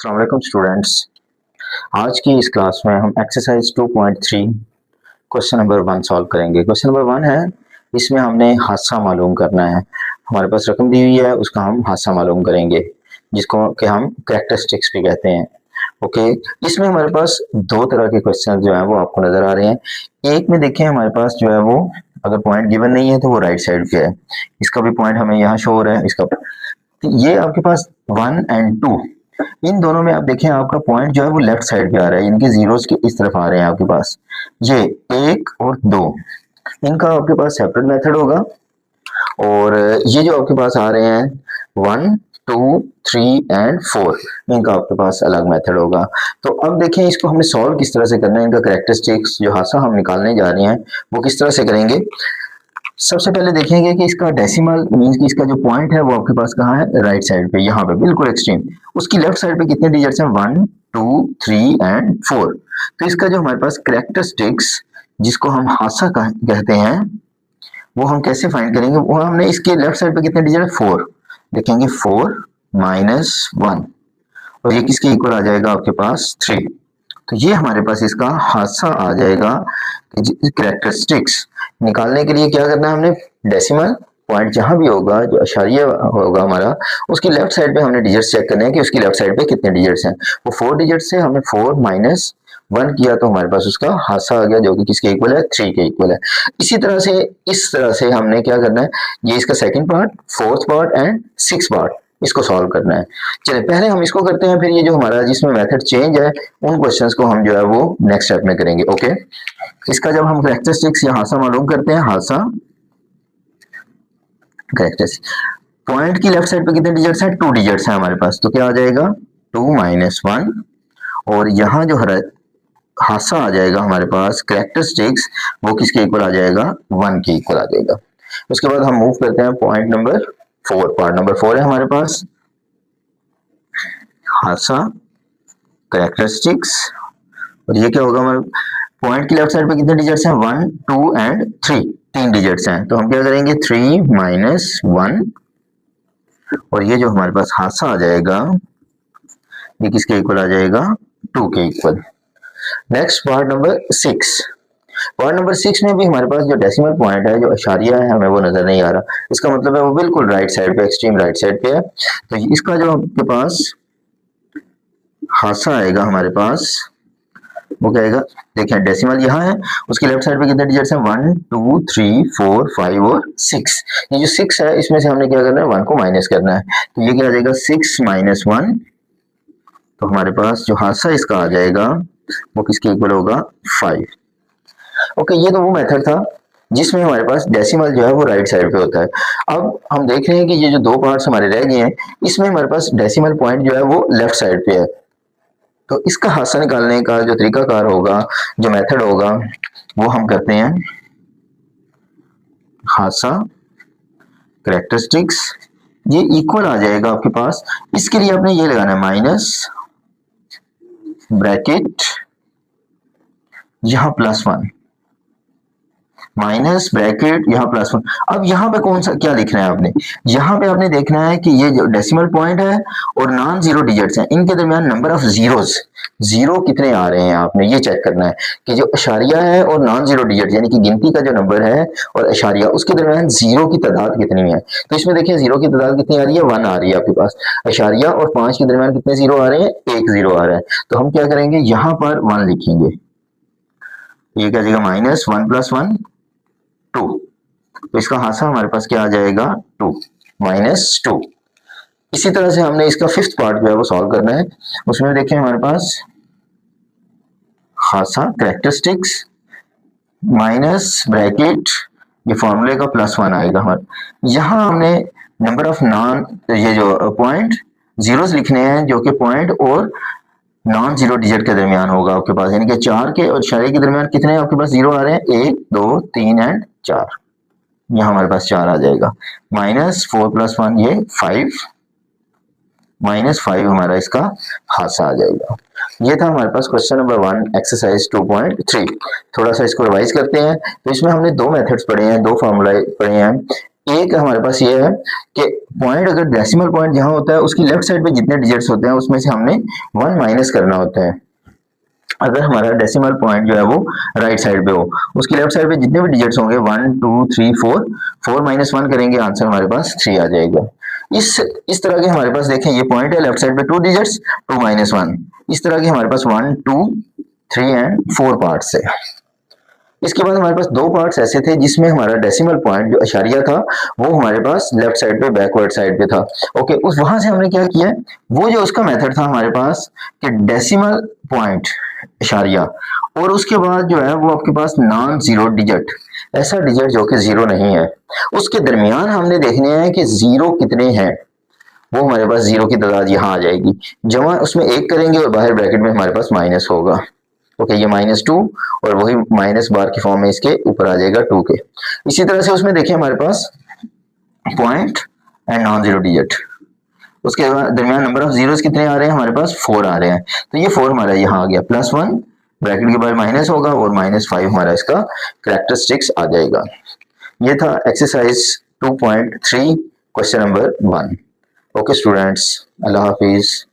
अस्सलाम वालेकुम स्टूडेंट्स। आज की इस क्लास में हम एक्सरसाइज 2.3 क्वेश्चन नंबर 1 सॉल्व करेंगे। क्वेश्चन नंबर 1 है, इसमें हमने हादसा मालूम करना है। हमारे पास रकम दी हुई है, उसका हम हादसा मालूम करेंगे, जिसको कि हम कैरेक्टरिस्टिक्स भी कहते हैं। ओके, इसमें हमारे पास दो तरह के क्वेश्चन जो है वो आपको नजर आ रहे हैं। एक में देखें हमारे पास जो है वो अगर पॉइंट गिवन नहीं है तो वो राइट साइड पे है, इसका भी पॉइंट हमें यहाँ शो हो रहा है। इसका तो ये आपके पास 1 एंड 2, इन दोनों में आप देखें आपका पॉइंट जो है वो लेफ्ट साइड पे आ रहा है, इनके जीरोस के इस तरफ आ रहे हैं आपके पास। ये 1 और 2, इनका आपके पास सेपरेट मेथड होगा, और ये जो आपके पास आ रहे हैं 1 2 3 एंड 4, इनका आपके पास अलग मेथड होगा। तो अब देखें इसको हमने सॉल्व किस तरह से करना है, इनका कैरेक्टरिस्टिक्स जो हादसा हम निकालने जा रहे हैं वो किस तरह से करेंगे। सबसे पहले देखेंगे कि इसका डेसिमल मींस कि इसका जो पॉइंट है वो आपके पास कहाँ है, राइट साइड पे, यहाँ पे बिल्कुल एक्सट्रीम। उसकी लेफ्ट साइड पे कितने डिजिट्स हैं, 1 2 3 एंड 4। तो इसका जो हमारे पास कैरेक्टरिस्टिक्स जिसको हम हादसा कहते हैं वो हम कैसे फाइंड करेंगे, वो हमने इसके लेफ्ट साइड पे कितने डिजिट है, 4 देखेंगे, 4 माइनस 1, और ये किसके इक्वल आ जाएगा आपके पास 3। तो ये हमारे पास इसका हादसा आ जाएगा। कैरेक्टरिस्टिक्स निकालने के लिए क्या करना है हमने, डेसिमल पॉइंट जहां भी होगा, जो अशारिया होगा हमारा, उसकी लेफ्ट साइड पे हमने डिजिट्स चेक करने हैं कि उसकी लेफ्ट साइड पे कितने डिजिट्स हैं। वो 4 डिजिट्स से हमने 4 माइनस 1 किया तो हमारे पास उसका हादसा आ गया, जो कि किसके इक्वल है, 3 के इक्वल है। इसी तरह से इस तरह से हमने क्या करना है, ये इसका second part, fourth part and six part, इसको सॉल्व करना है। चलिए पहले हम इसको करते हैं, फिर ये जो हमारा जिसमें मेथड चेंज है उन क्वेश्चंस को हम जो है वो नेक्स्ट स्टेप में करेंगे। ओके, इसका जब हम कैरेक्टरिस्टिक्स या हादसा मालूम करते हैं, हादसा कैरेक्टरिस्टिक्स, पॉइंट की लेफ्ट साइड पे कितने डिजिट्स हैं, 2 डिजिट्स हैं हमारे पास, तो क्या आ जाएगा 2 माइनस 1, और यहाँ जो हादसा आ जाएगा हमारे पास कैरेक्टरिस्टिक्स, वो किसके इक्वल आ जाएगा, 1 के इक्वल आ जाएगा। उसके बाद हम मूव करते हैं पॉइंट नंबर 4, पार्ट नंबर 4 है हमारे पास, हादसा कैरेक्टरिस्टिक्स, और ये क्या होगा, हमारे पॉइंट की लेफ्ट साइड पे कितने डिजिट्स हैं, 1 2 एंड 3, 3 डिजिट्स हैं, तो हम क्या करेंगे 3 माइनस 1, और ये जो हमारे पास हादसा आ जाएगा ये किसके इक्वल आ जाएगा, 2 के equal. Next part number 6, part number 6 में भी हमारे पास जो डेसिमल पॉइंट है, जो अशारिया है, हमें वो नजर नहीं आ रहा, इसका मतलब है वो बिल्कुल राइट साइड पे, एक्सट्रीम राइट साइड पे है। तो इसका जो आपके पास हादसा आएगा हमारे पास वो क्या आएगा, देखिए डेसिमल यहाँ है, उसकी लेफ्ट साइड पे कितने डिजिट्स हैं, 1 2 3 4 5 और 6। ये जो 6 है इसमें से हमने क्या करना है, 1 को माइनस करना है, तो ये क्या आ जाएगा 6 माइनस 1, तो हमारे पास जो हादसा इसका आ जाएगा वो किसके इक्वल होगा, 5। ओके, ये तो वो मेथड था जिसमें हमारे पास डेसिमल जो है वो राइट साइड पे होता है। अब हम देख रहे हैं कि ये जो दो पार्ट्स हमारे रह गए हैं, इसमें हमारे पास डेसिमल पॉइंट जो है वो लेफ्ट साइड पे है। तो इसका हादसा निकालने का जो तरीकाकार होगा, जो मेथड होगा, वो हम करते हैं हादसा कैरेक्टरिस्टिक्स, ये इक्वल आ जाएगा आपके पास। इसके लिए आपने ये लगाना है माइनस ब्रैकेट, यहां +1, माइनस ब्रैकेट यहाँ +1। अब यहाँ पे कौन सा क्या लिखना है आपने, यहाँ पे आपने देखना है कि ये जो डेसिमल पॉइंट है और नॉन जीरो डिजिट्स हैं, इनके दरमियान नंबर ऑफ जीरोस, जीरो कितने आ रहे हैं, आपने ये चेक करना है कि जो अशारिया है और नॉन जीरो डिजिट यानी कि गिनती का जो नंबर है और अशारिया, उसके दरमियान जीरो की तादाद कितनी है। तो इसमें देखिए जीरो की तादाद कितनी आ रही है, 1 आ रही है आपके पास। अशारिया और 5 के दरमियान कितने जीरो आ रहे हैं, 1 जीरो आ रहा है। तो हम क्या करेंगे, यहाँ पर 1 लिखेंगे, ये क्या जाएगा माइनस 1 + 1 2, तो इसका हादसा हमारे पास क्या आ जाएगा, 2 माइनस 2। इसी तरह से हमने इसका फिफ्थ पार्ट जो है वो सॉल्व करना है। उसमें देखें हमारे पास हादसा कैरेक्टरिस्टिक्स माइनस ब्रैकेट, ये फॉर्मूले का +1 आएगा हमारे। यहाँ हमने नंबर ऑफ नॉन, ये जो पॉइंट जीरोस लिखने हैं जो कि पॉइंट और नॉन जीरो डिजिट के दरमियान होगा आपके पास, यानी कि 4 के और 6 के दरमियान कितने आपके पास जीरो आ रहे हैं, 1 2 3 एंड 4, यहाँ हमारे पास 4 आ जाएगा। माइनस 4 + 1 ये 5, -5 हमारा इसका हादसा आ जाएगा। ये था हमारे पास क्वेश्चन नंबर 1 एक्सरसाइज 2.3। थोड़ा सा इसको रिवाइज करते हैं। तो इसमें हमने दो मेथड्स पढ़े हैं, दो फार्मूला पढ़े हैं। एक हमारे पास ये है कि पॉइंट, अगर डेसिमल पॉइंट जहां होता है उसकी लेफ्ट साइड पे जितने डिजिट्स होते हैं उसमें से हमने 1 माइनस करना होता है। अगर हमारा डेसिमल पॉइंट जो है वो राइट साइड पे हो, उसकी लेफ्ट साइड पे जितने भी डिजिट्स होंगे 1 2 3 4, 4 माइनस 1 करेंगे, आंसर हमारे पास 3 आ जाएगा। इस तरह के हमारे पास देखें, ये पॉइंट है, लेफ्ट साइड पे 2 डिजिट्स, 2 माइनस 1, इस तरह के हमारे पास 1 2 3 एंड 4 पार्ट्स है। इसके बाद हमारे पास दो पार्ट्स ऐसे थे जिसमें हमारा डेसिमल पॉइंट जो अशारिया था वो हमारे पास लेफ्ट साइड पे बैकवर्ड साइड पे था। ओके, उस वहां से हमने क्या किया, वो जो उसका मेथड था हमारे पास कि डेसिमल पॉइंट अशारिया और उसके बाद जो है वो आपके पास नॉन जीरो डिजिट, ऐसा डिजिट जो कि जीरो नहीं है, उसके दरमियान हमने देखने हैं कि जीरो कितने हैं। वो हमारे पास जीरो की तादाद यहाँ आ जाएगी, जमा उसमें एक करेंगे और बाहर ब्रैकेट में हमारे पास माइनस होगा। ओके, ये -2 और वही माइनस बार की फॉर्म में इसके ऊपर आ जाएगा 2 के। इसी तरह से उसमें देखिए हमारे पास point and non zero digit, उसके दरमियान नंबर ऑफ जीरोस कितने आ रहे हैं, हमारे पास 4 आ रहे हैं। तो ये 4 हमारा यहाँ आ गया, +1 ब्रैकेट के बाद माइनस होगा और -5 हमारा इसका कैरेक्टरिस्टिक्स आ जाएगा। ये था exercise 2.3 question number 1। Okay students, अल्लाह हाफिज।